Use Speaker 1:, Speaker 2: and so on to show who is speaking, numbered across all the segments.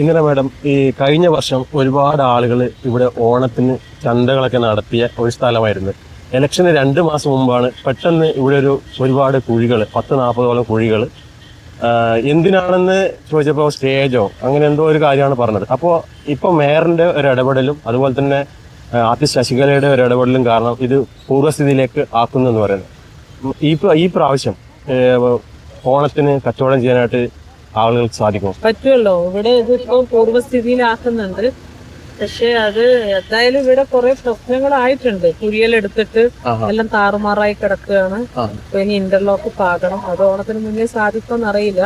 Speaker 1: ഇങ്ങനെ മാഡം, ഈ കഴിഞ്ഞ വർഷം ഒരുപാട് ആളുകൾ ഇവിടെ ഓണത്തിന് ചന്തകളൊക്കെ നടത്തിയ ഒരു സ്ഥലമായിരുന്നു. ഇലക്ഷന് 2 മാസം മുമ്പാണ് പെട്ടെന്ന് ഇവിടെ ഒരുപാട് കുഴികൾ, 10-40ഓളം കുഴികൾ, എന്തിനാണെന്ന് ചോദിച്ചപ്പോൾ സ്റ്റേജോ അങ്ങനെ എന്തോ ഒരു കാര്യമാണ് പറഞ്ഞത്. അപ്പോൾ ഇപ്പോൾ മേയറിന്റെ ഒരു ഇടപെടലും അതുപോലെ തന്നെ ആർട്ടിസ്റ്റ് ശശികലയുടെ ഒരു ഇടപെടലും കാരണം ഇത് പൂർവ്വസ്ഥിതിയിലേക്ക് ആക്കുന്നു എന്ന് പറയുന്നത്. ഈ പ്രാവശ്യം ഓണത്തിന് കച്ചവടം ചെയ്യാനായിട്ട് ആളുകൾക്ക് സാധിക്കും
Speaker 2: പറ്റുമല്ലോ. ഇവിടെ ഇതിപ്പോ പൂർവ്വസ്ഥിതിയിലാക്കുന്നുണ്ട്. പക്ഷെ അത് എന്തായാലും ഇവിടെ കുറെ പ്രശ്നങ്ങളായിട്ടുണ്ട്. കുഴിയെടുത്തിട്ട് എല്ലാം താറുമാറായി കിടക്കുകയാണ്. അപ്പൊ ഇനി ഇന്റർലോക്ക് പാകണം. അത് ഓണത്തിന് മുന്നേ സാധിക്കുമെന്ന് അറിയില്ല.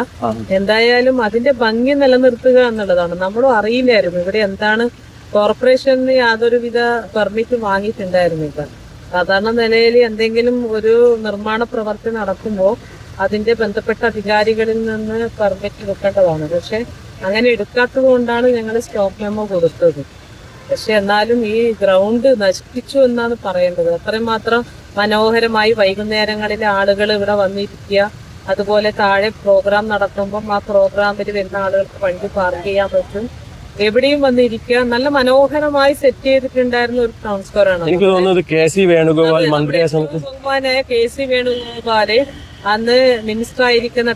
Speaker 2: എന്തായാലും അതിന്റെ ഭംഗി നിലനിർത്തുക എന്നുള്ളതാണ്. നമ്മളും അറിയില്ലായിരുന്നു ഇവിടെ എന്താണ്. കോർപ്പറേഷന് യാതൊരുവിധ പെർമിറ്റ് വാങ്ങിയിട്ടുണ്ടായിരുന്നില്ല. സാധാരണ നിലയിൽ എന്തെങ്കിലും ഒരു നിർമ്മാണ പ്രവർത്തി നടക്കുമ്പോൾ അതിന്റെ ബന്ധപ്പെട്ട അധികാരികളിൽ നിന്ന് പെർമിറ്റ് എടുക്കേണ്ടതാണ്. പക്ഷെ അങ്ങനെ എടുക്കാത്തത് കൊണ്ടാണ് ഞങ്ങൾ സ്റ്റോപ്പ് മെമ്മോ കൊടുത്തത്. പക്ഷെ എന്നാലും ഈ ഗ്രൗണ്ട് നശിപ്പിച്ചു എന്നാണ് പറയേണ്ടത്. അത്രയും മാത്രം മനോഹരമായി വൈകുന്നേരങ്ങളിൽ ആളുകൾ ഇവിടെ വന്നിരിക്കുക, അതുപോലെ താഴെ പ്രോഗ്രാം നടത്തുമ്പം ആ പ്രോഗ്രാമിൽ വരുന്ന ആളുകൾക്ക് വണ്ടി പാർക്ക് ചെയ്യാൻ പറ്റും, എവിടെയും വന്നിരിക്കുക. നല്ല മനോഹരമായി സെറ്റ് ചെയ്തിട്ടുണ്ടായിരുന്ന ഒരു ടൗൺ സ്ക്വയർ ആണ്.
Speaker 1: എനിക്ക് തോന്നുന്നത്
Speaker 2: ബഹുമാനായ കെ.സി. വേണുഗോപാല് അന്ന്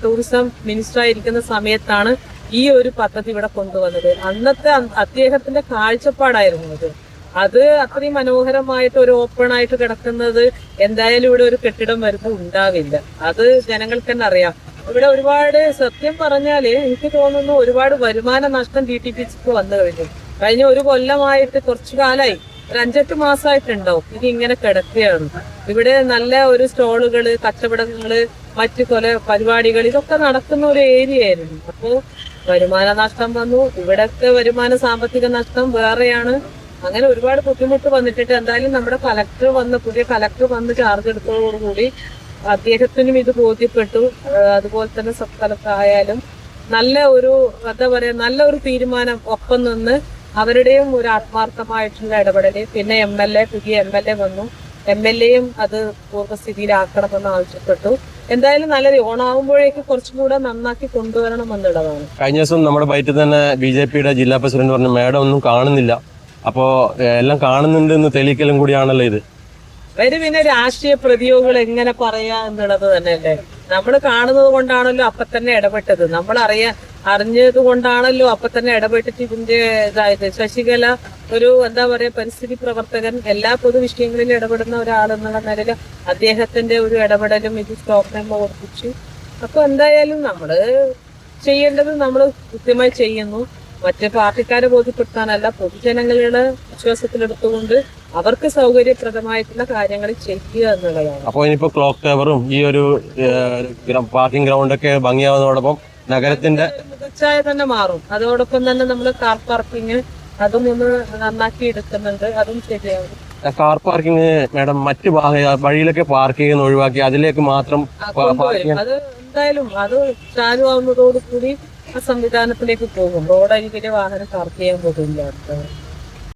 Speaker 2: ടൂറിസം മിനിസ്റ്റർ ആയിരിക്കുന്ന സമയത്താണ് ഈ ഒരു പദ്ധതി ഇവിടെ കൊണ്ടുവന്നത്. അന്നത്തെ അദ്ദേഹത്തിന്റെ കാഴ്ചപ്പാടായിരുന്നു അത് അത്രയും മനോഹരമായിട്ട് ഒരു ഓപ്പൺ ആയിട്ട് കിടക്കുന്നത്. എന്തായാലും ഇവിടെ ഒരു കെട്ടിടം വരുമ്പോൾ ഉണ്ടാവില്ല. അത് ജനങ്ങൾക്ക് തന്നെ അറിയാം. ഇവിടെ ഒരുപാട്, സത്യം പറഞ്ഞാല് എനിക്ക് തോന്നുന്നു, ഒരുപാട് വരുമാന നഷ്ടം DTPCക്ക് വന്നു കഴിഞ്ഞു. കഴിഞ്ഞ ഒരു കൊല്ലമായിട്ട്, കുറച്ചു കാലമായി, ഒരു 5-8 മാസമായിട്ടുണ്ടാവും ഇത് ഇങ്ങനെ കിടക്കുകയാണ്. ഇവിടെ നല്ല ഒരു സ്റ്റോളുകള്, കച്ചവടങ്ങള്, മറ്റു കൊല പരിപാടികൾ, ഇതൊക്കെ നടക്കുന്ന ഒരു ഏരിയ ആയിരുന്നു. അപ്പോൾ വരുമാന നഷ്ടം വന്നു. ഇവിടത്തെ സാമ്പത്തിക നഷ്ടം വേറെയാണ്. അങ്ങനെ ഒരുപാട് ബുദ്ധിമുട്ട് വന്നിട്ട് എന്തായാലും നമ്മുടെ പുതിയ കളക്ടർ വന്ന് ചാർജ് എടുത്തതോടുകൂടി അദ്ദേഹത്തിനും ഇത് ബോധ്യപ്പെട്ടു. അതുപോലെ തന്നെ സ്ഥലത്തായാലും നല്ല ഒരു തീരുമാനം ഒപ്പം നിന്ന് അവരുടെയും ഒരു ആത്മാർത്ഥമായിട്ടുള്ള ഇടപെടല്. പിന്നെ പുതിയ MLA വന്നു. MLAയും അത് പൂർവ്വസ്ഥിതിയിലാക്കണമെന്ന് ആവശ്യപ്പെട്ടു. എന്തായാലും നല്ലത്. ഓണാവുമ്പോഴേക്ക് കുറച്ചും കൂടെ നന്നാക്കി കൊണ്ടുവരണം എന്നുള്ളതാണ്.
Speaker 1: കഴിഞ്ഞ ദിവസം നമ്മുടെ ബൈറ്റിൽ തന്നെ BJPയുടെ ജില്ലാ പ്രസിഡന്റ് പറഞ്ഞു, മേഡം ഒന്നും കാണുന്നില്ല, അപ്പോ എല്ലാം കാണുന്നുണ്ട് എന്ന് തെളിയിക്കലും കൂടിയാണല്ലോ ഇത്.
Speaker 2: പിന്നെ രാഷ്ട്രീയ പ്രതിയോഗികൾ എങ്ങനെ പറയാ എന്നുള്ളത് തന്നെയല്ലേ. നമ്മൾ കാണുന്നത് കൊണ്ടാണല്ലോ അപ്പൊ തന്നെ ഇടപെട്ടത്. നമ്മൾ അറിഞ്ഞത് കൊണ്ടാണല്ലോ അപ്പൊ തന്നെ ഇടപെട്ടിട്ട് ഇതിന്റെ ഇതായത്. ശശികല ഒരു പരിസ്ഥിതി പ്രവർത്തകൻ, എല്ലാ പൊതുവിഷയങ്ങളിലും ഇടപെടുന്ന ഒരാളെന്നുള്ള നിലയിൽ അദ്ദേഹത്തിന്റെ ഒരു ഇടപെടലും ഇത് സ്റ്റോപ്പ് മെമ്മോ ഓർപ്പിച്ചു. അപ്പൊ എന്തായാലും നമ്മള് ചെയ്യേണ്ടത് നമ്മൾ കൃത്യമായി ചെയ്യുന്നു. മറ്റു പാർട്ടിക്കാരെ ബോധ്യപ്പെടുത്താനല്ല, പൊതുജനങ്ങളുടെ വിശ്വാസത്തിലെടുത്തുകൊണ്ട് അവർക്ക് സൗകര്യപ്രദമായിട്ടുള്ള കാര്യങ്ങൾ ചെയ്യുക എന്നുള്ളതാണ്.
Speaker 1: അപ്പോൾ ഇനിയിപ്പോ ക്ലോക്ക് ടവറും ഈ ഒരു പാർക്കിംഗ് ഗ്രൗണ്ടൊക്കെ ഭംഗിയാവുന്നതോടൊപ്പം നഗരത്തിന്റെ
Speaker 2: മികച്ചായ തന്നെ മാറും. അതോടൊപ്പം തന്നെ നമ്മൾ കാർ പാർക്കിംഗ് അതും ഒന്ന് നന്നാക്കി എടുക്കുന്നുണ്ട്. അതും ശരിയാവും.
Speaker 1: കാർ പാർക്കിംഗ് മാഡം മറ്റു വഴിയിലൊക്കെ പാർക്ക് ചെയ്യുന്ന ഒഴിവാക്കി അതിലേക്ക് മാത്രം
Speaker 2: അത് എന്തായാലും അത് ചാലുവാകുന്നതോടുകൂടി ആ സംവിധാനത്തിലേക്ക് പോകും. റോഡരികിലെ വാഹനം പാർക്ക് ചെയ്യാൻ പോകില്ല.